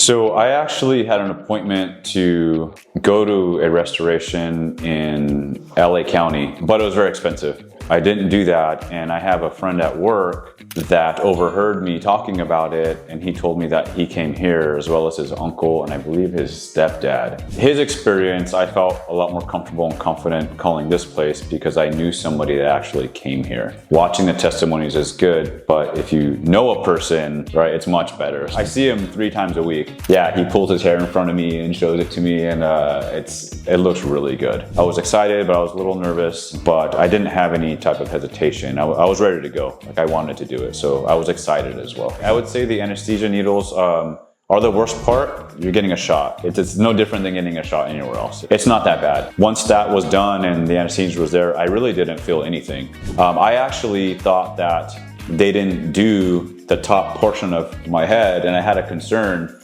So I actually had an appointment to go to a restoration in LA County, but it was very expensive. I didn't do that, and I have a friend at work that overheard me talking about it, and he told me that he came here as well as his uncle and I believe his stepdad. His experience, I felt a lot more comfortable and confident calling this place because I knew somebody that actually came here. Watching the testimonies is good, but if you know a person, right, it's much better. I see him 3 times a week. Yeah, he pulls his hair in front of me and shows it to me, and it looks really good. I was excited, but I was a little nervous, but I didn't have any type of hesitation. I was ready to go. Like, I wanted to do it, so I was excited as well. I would say the anesthesia needles are the worst part. You're getting a shot. It's no different than getting a shot anywhere else. It's not that bad. Once that was done and the anesthesia was there, I really didn't feel anything. I actually thought that they didn't do the top portion of my head, and I had a concern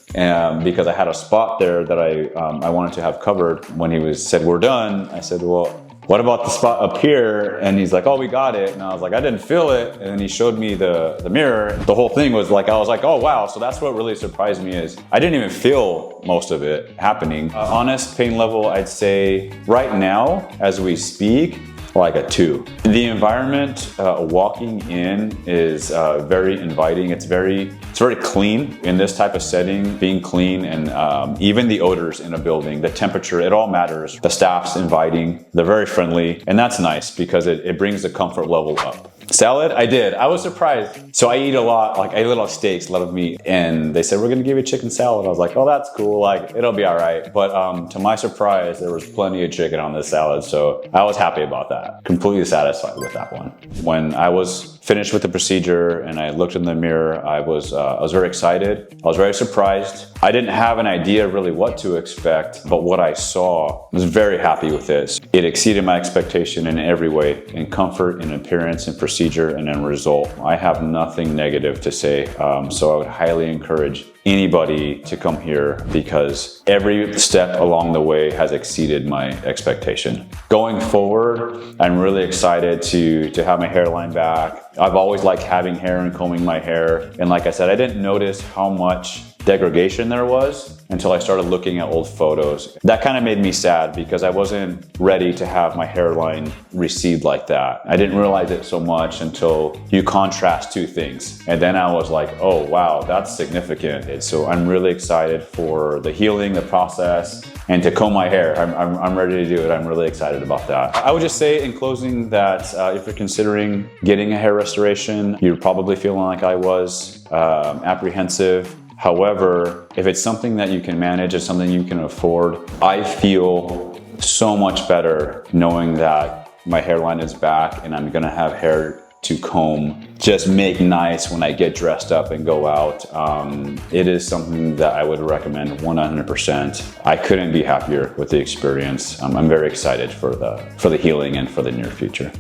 because I had a spot there that I wanted to have covered. When he said, "We're done," I said, "Well, what about the spot up here?" And he's like, "Oh, we got it." And I was like, "I didn't feel it." And then he showed me the mirror. The whole thing was like, I was like, "Oh, wow." So that's what really surprised me, is I didn't even feel most of it happening. Honest pain level, I'd say right now, as we speak, like a 2. The environment walking in is very inviting. It's very clean. In this type of setting, being clean, and even the odors in a building, the temperature, it all matters. The staff's inviting, they're very friendly, and that's nice because it brings the comfort level up. Salad? I did. I was surprised. So I eat a lot, like I eat a lot of steaks, a lot of meat, and they said, "We're gonna give you a chicken salad." I was like, "Oh, that's cool, like it'll be all right." But to my surprise, there was plenty of chicken on this salad, so I was happy about that. Completely satisfied with that one. When I was finished with the procedure and I looked in the mirror, I was very excited. I was very surprised. I didn't have an idea really what to expect, but what I saw, I was very happy with this. It exceeded my expectation in every way, in comfort, in appearance, in procedure, and in result. I have nothing negative to say, so I would highly encourage anybody to come here because every step along the way has exceeded my expectation. Going forward, I'm really excited to have my hairline back. I've always liked having hair and combing my hair, and like I said, I didn't notice how much degradation there was until I started looking at old photos. That kind of made me sad because I wasn't ready to have my hairline recede like that. I didn't realize it so much until you contrast 2 things. And then I was like, oh wow, that's significant. So I'm really excited for the healing, the process, and to comb my hair. I'm ready to do it. I'm really excited about that. I would just say in closing that if you're considering getting a hair restoration, you're probably feeling like I was, apprehensive. However, if it's something that you can manage, it's something you can afford, I feel so much better knowing that my hairline is back and I'm gonna have hair to comb, just make nice when I get dressed up and go out. It is something that I would recommend 100%. I couldn't be happier with the experience. I'm very excited for the healing and for the near future.